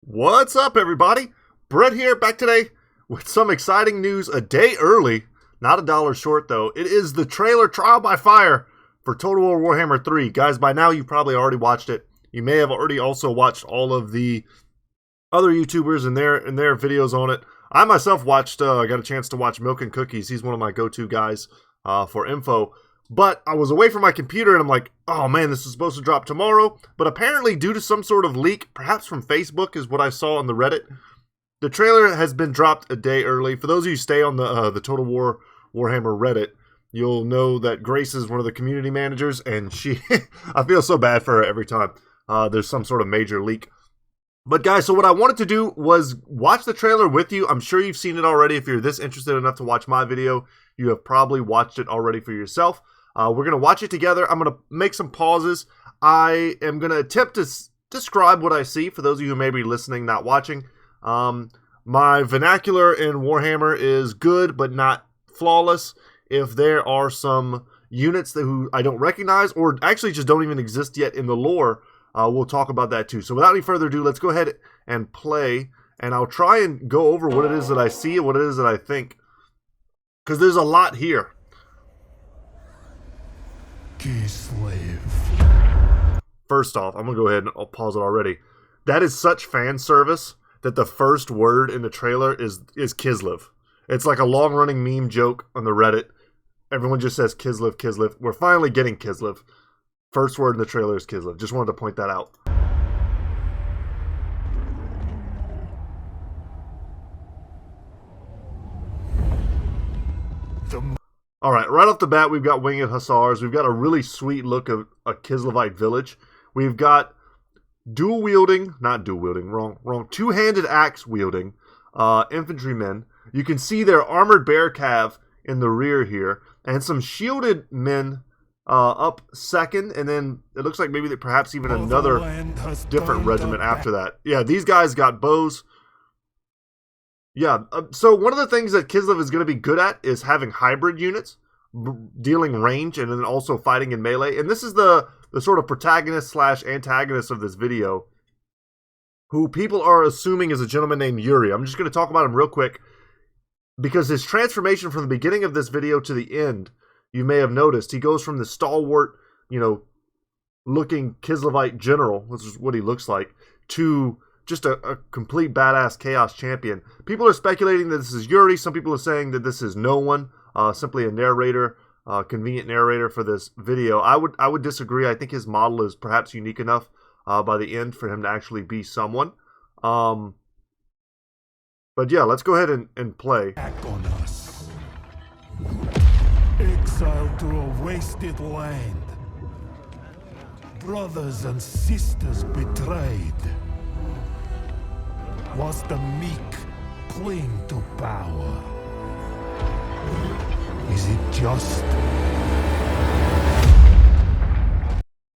What's up, everybody? Brett here, back today with some exciting news a day early. Not a dollar short, though. It is the trailer Trial by Fire for Total War Warhammer 3. Guys, by now you've probably already watched it. You may have already also watched all of the other YouTubers and their videos on it. I myself got a chance to watch Milk and Cookies. He's one of my go-to guys for info. But I was away from my computer and I'm like, oh man, this is supposed to drop tomorrow. But apparently due to some sort of leak, perhaps from Facebook is what I saw on the Reddit, the trailer has been dropped a day early. For those of you who stay on the Total War Warhammer Reddit, you'll know that Grace is one of the community managers, and she, I feel so bad for her every time there's some sort of major leak. But guys, so what I wanted to do was watch the trailer with you. I'm sure you've seen it already. If you're this interested enough to watch my video, you have probably watched it already for yourself. We're going to watch it together. I'm going to make some pauses. I am going to attempt to describe what I see for those of you who may be listening, not watching. My vernacular in Warhammer is good, but not flawless. If there are some units who I don't recognize or actually just don't even exist yet in the lore, we'll talk about that too. So without any further ado, let's go ahead and play. And I'll try and go over what it is that I see and what it is that I think, because there's a lot here. Kislev. First off, I'm going to go ahead and I'll pause it already. That is such fan service that the first word in the trailer is Kislev. It's like a long-running meme joke on the Reddit. Everyone just says Kislev, Kislev. We're finally getting Kislev. First word in the trailer is Kislev. Just wanted to point that out. Alright, right off the bat, we've got Winged Hussars. We've got a really sweet look of a Kislevite village. We've got two-handed axe-wielding infantrymen. You can see their armored bear cav in the rear here, and some shielded men up second, and then it looks like maybe perhaps even another different regiment after that. Yeah, these guys got bows. Yeah, so one of the things that Kislev is going to be good at is having hybrid units, dealing range, and then also fighting in melee. And this is the sort of protagonist slash antagonist of this video, who people are assuming is a gentleman named Yuri. I'm just going to talk about him real quick, because his transformation from the beginning of this video to the end, you may have noticed, he goes from the stalwart, looking Kislevite general, which is what he looks like, to just a complete badass chaos champion. People are speculating that this is Yuri. Some people are saying that this is no one, simply a narrator, convenient narrator for this video. I would disagree. I think his model is perhaps unique enough by the end for him to actually be someone. But yeah, let's go ahead and play. Back on us. Exiled to a wasted land. Brothers and sisters betrayed. Was the meek cling to power? Is it just?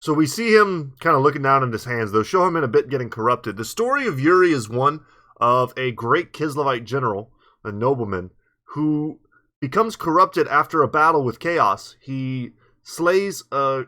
So we see him kind of looking down in his hands. They'll show him in a bit getting corrupted. The story of Yuri is one of a great Kislevite general, a nobleman, who becomes corrupted after a battle with chaos. He slays a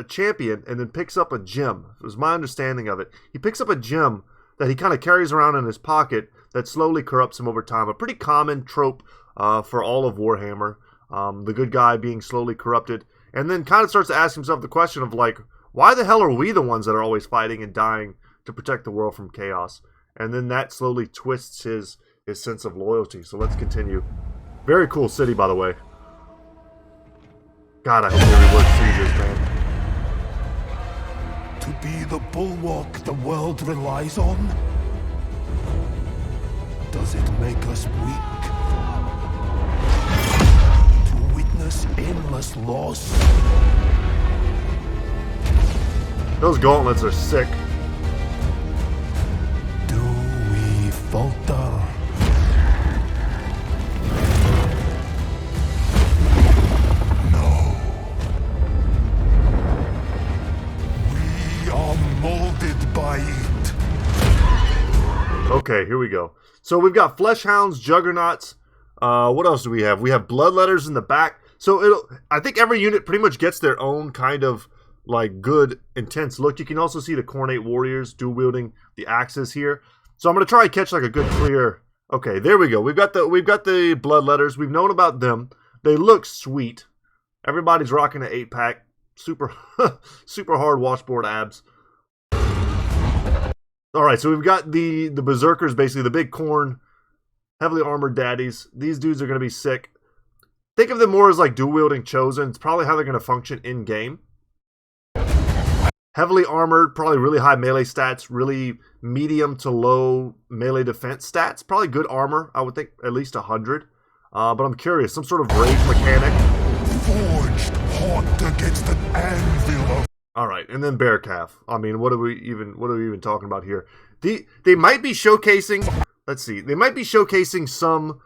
champion and then picks up a gem. It was my understanding of it. He picks up a gem that he kind of carries around in his pocket that slowly corrupts him over time. A pretty common trope for all of Warhammer. The good guy being slowly corrupted. And then kind of starts to ask himself the question of, like, why the hell are we the ones that are always fighting and dying to protect the world from chaos? And then that slowly twists his sense of loyalty. So let's continue. Very cool city, by the way. God, I hope everyone sees this, man. To be the bulwark the world relies on? Does it make us weak? To witness endless loss? Those gauntlets are sick. Do we falter? No. We are molded by it. Okay, here we go. So we've got Fleshhounds, Juggernauts. What else do we have? We have Bloodletters in the back. So I think every unit pretty much gets their own kind of like good, intense look. You can also see the Khorne warriors dual wielding the axes here. So I'm gonna try and catch like a good clear. Okay, there we go. We've got the blood letters. We've known about them. They look sweet. Everybody's rocking an 8-pack. Super super hard washboard abs. Alright, so we've got the berserkers, basically the big Khorne, heavily armored daddies. These dudes are gonna be sick. Think of them more as like dual wielding chosen. It's probably how they're gonna function in game. Heavily armored, probably really high melee stats, really medium to low melee defense stats. Probably good armor, I would think at least 100. But I'm curious, some sort of rage mechanic. Forged hot against an anvil of... Alright, and then bear calf. I mean, what are we even talking about here? They might be showcasing, let's see, they might be showcasing some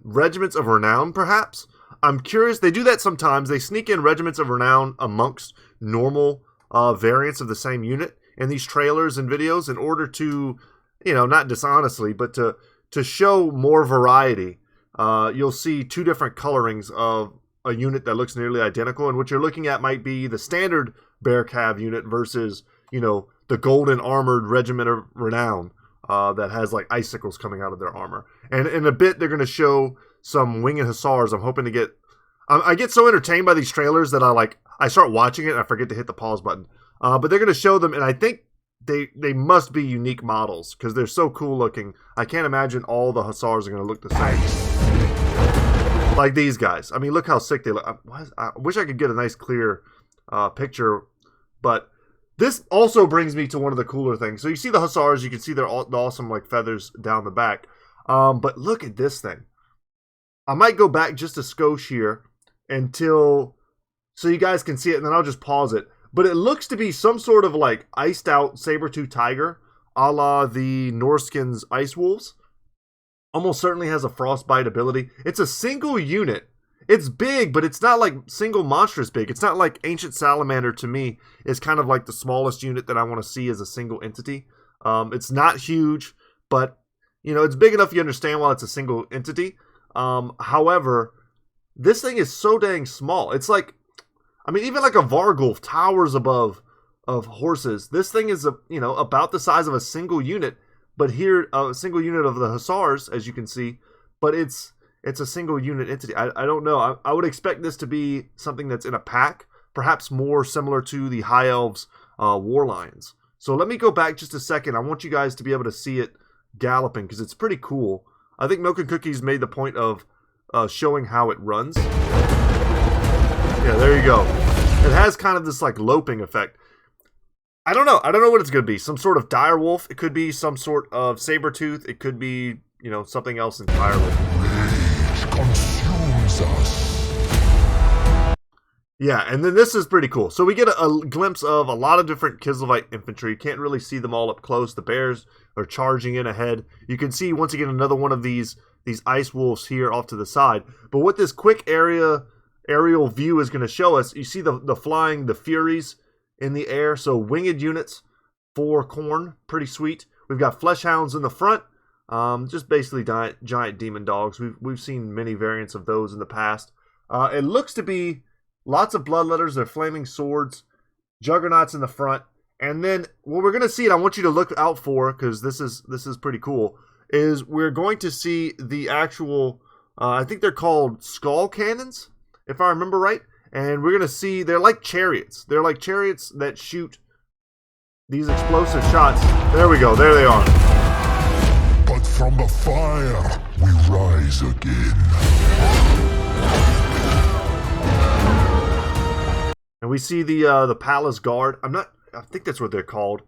regiments of renown, perhaps. I'm curious, they do that sometimes. They sneak in regiments of renown amongst normal variants of the same unit in these trailers and videos in order to, you know, not dishonestly, but to show more variety. You'll see two different colorings of a unit that looks nearly identical, and what you're looking at might be the standard bear cav unit versus, you know, the golden armored regiment of renown that has like icicles coming out of their armor. And in a bit, they're going to show some winged hussars. I'm hoping to get... I get so entertained by these trailers that I start watching it and I forget to hit the pause button. But they're going to show them, and I think they must be unique models because they're so cool looking. I can't imagine all the hussars are going to look the same. Like these guys. I mean, look how sick they look. I wish I could get a nice clear picture, but this also brings me to one of the cooler things. So you see the hussars, you can see the awesome like feathers down the back. But look at this thing. I might go back just a skosh here until, so you guys can see it, and then I'll just pause it. But it looks to be some sort of like iced out saber-tooth tiger, a la the Norskin's Ice Wolves. Almost certainly has a frostbite ability. It's a single unit. It's big, but it's not like single monstrous big. It's not like Ancient Salamander to me is kind of like the smallest unit that I want to see as a single entity. It's not huge, but you know, it's big enough you understand why it's a single entity. However, this thing is so dang small. It's like, I mean, even like a Vargulf towers above of horses. This thing is about the size of a single unit. But here, a single unit of the hussars, as you can see, but it's a single unit entity. I don't know. I would expect this to be something that's in a pack, perhaps more similar to the High Elves War Lions. So let me go back just a second. I want you guys to be able to see it galloping because it's pretty cool. I think Milk and Cookies made the point of showing how it runs. Yeah, there you go. It has kind of this like loping effect. I don't know what it's going to be. Some sort of dire wolf. It could be some sort of saber-tooth. It could be, you know, something else entirely. Rage consumes us. Yeah, and then this is pretty cool. So we get a glimpse of a lot of different Kislevite infantry. You can't really see them all up close. The bears are charging in ahead. You can see, once again, another one of these ice wolves here off to the side. But what this quick aerial view is going to show us, you see the flying, the Furies in the air. So winged units for Khorne, pretty sweet. We've got fleshhounds in the front, just basically giant demon dogs. We've seen many variants of those in the past. It looks to be lots of bloodletters. They're flaming swords, juggernauts in the front, and then what we're going to see, and I want you to look out for, because this is pretty cool, is we're going to see the actual, I think they're called skull cannons, if I remember right. And we're going to see, they're like chariots. They're like chariots that shoot these explosive shots. There we go. There they are. But from the fire, we rise again. And we see the palace guard. I think that's what they're called.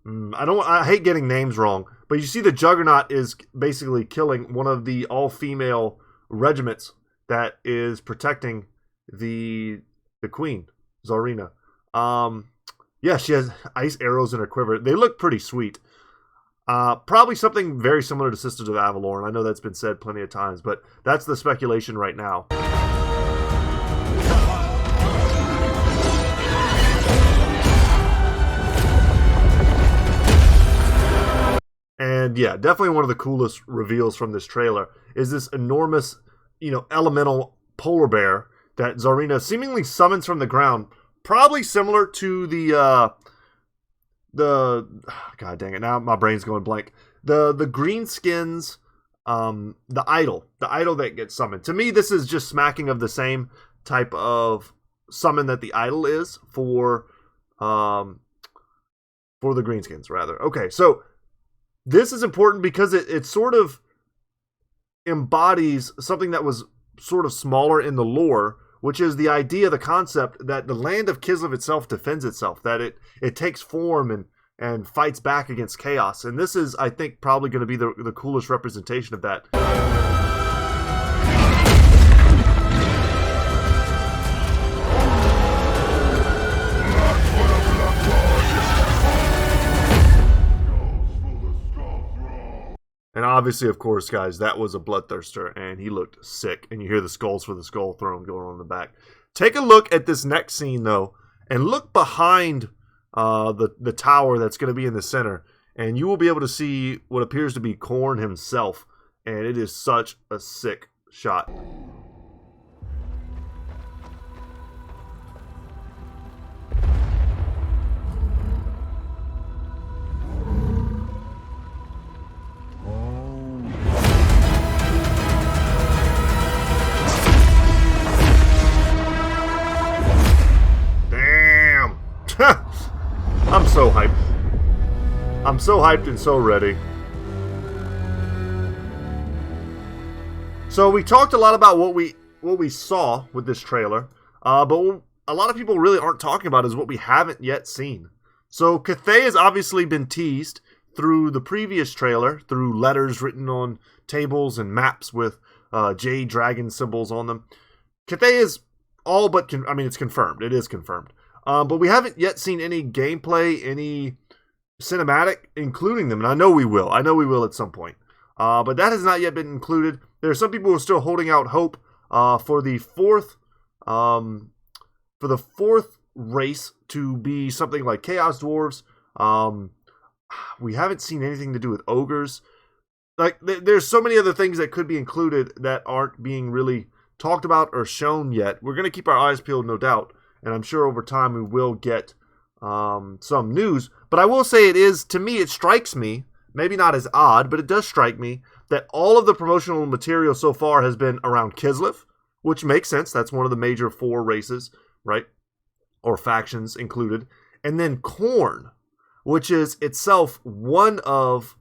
I hate getting names wrong. But you see the Juggernaut is basically killing one of the all-female regiments that is protecting the queen, Zarina. Yeah, she has ice arrows in her quiver. They look pretty sweet. Probably something very similar to Sisters of Avalor, and I know that's been said plenty of times, but that's the speculation right now. And yeah, definitely one of the coolest reveals from this trailer is this enormous, elemental polar bear that Zarina seemingly summons from the ground, probably similar to the God dang it, now my brain's going blank. The green skins, the idol that gets summoned. To me, this is just smacking of the same type of summon that the idol is for the greenskins, rather. Okay, so this is important because it sort of embodies something that was sort of smaller in the lore, which is the idea, the concept that the land of Kislev itself defends itself, that it takes form and fights back against chaos. And this is, I think, probably going to be the coolest representation of that. And obviously, of course, guys, that was a bloodthirster, and he looked sick. And you hear the skulls for the skull throne going on in the back. Take a look at this next scene, though, and look behind the tower that's going to be in the center, and you will be able to see what appears to be Khorne himself, and it is such a sick shot. I'm so hyped. I'm so hyped and so ready. So we talked a lot about what we saw with this trailer, but what a lot of people really aren't talking about is what we haven't yet seen. So Cathay has obviously been teased through the previous trailer, through letters written on tables and maps with jade dragon symbols on them. Cathay is all but, it's confirmed. It is confirmed. But we haven't yet seen any gameplay, any cinematic, including them. And I know we will. I know we will at some point. But that has not yet been included. There are some people who are still holding out hope for the fourth race to be something like Chaos Dwarves. We haven't seen anything to do with ogres. Like, there's so many other things that could be included that aren't being really talked about or shown yet. We're going to keep our eyes peeled, no doubt. And I'm sure over time we will get some news. But I will say to me, it strikes me, maybe not as odd, but it does strike me that all of the promotional material so far has been around Kislev, which makes sense. That's one of the major 4 races, right? Or factions included. And then Khorne, which is itself one of...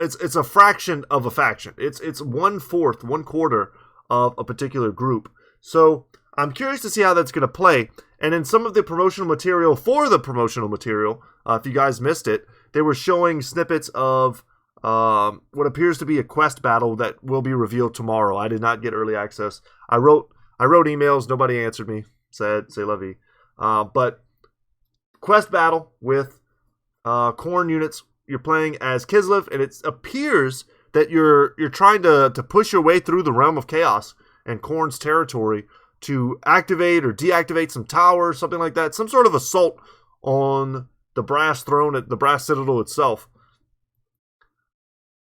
It's a fraction of a faction. It's 1/4, 1/4 of a particular group. So I'm curious to see how that's going to play. And in some of the promotional material for the promotional material, if you guys missed it, they were showing snippets of what appears to be a quest battle that will be revealed tomorrow. I did not get early access. I wrote emails. Nobody answered me. Said, c'est la vie. But quest battle with Khorne units. You're playing as Kislev, and it appears that you're trying to push your way through the realm of chaos and Khorne's territory to activate or deactivate some towers, something like that. Some sort of assault on the brass throne at the brass citadel itself.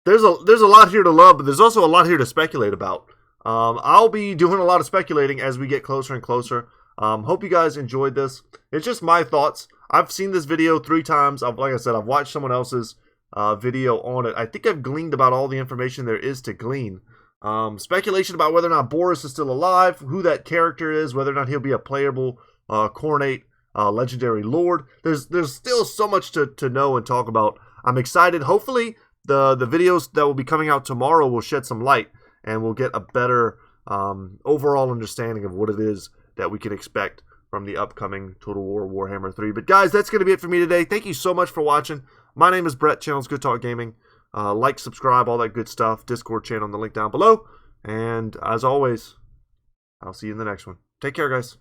There's a lot here to love, but there's also a lot here to speculate about. I'll be doing a lot of speculating as we get closer and closer. Hope you guys enjoyed this. It's just my thoughts. I've seen this video 3 times. Like I said, I've watched someone else's video on it. I think I've gleaned about all the information there is to glean. Speculation about whether or not Boris is still alive, who that character is, whether or not he'll be a playable Khornate legendary lord. There's still so much to know and talk about. I'm excited. Hopefully the videos that will be coming out tomorrow will shed some light and we'll get a better overall understanding of what it is that we can expect from the upcoming Total War Warhammer 3. But guys, that's going to be it for me today. Thank you so much for watching. My name is Brett, channel's Good Talk Gaming. Like, subscribe, all that good stuff. Discord channel, the link down below. And as always, I'll see you in the next one. Take care, guys.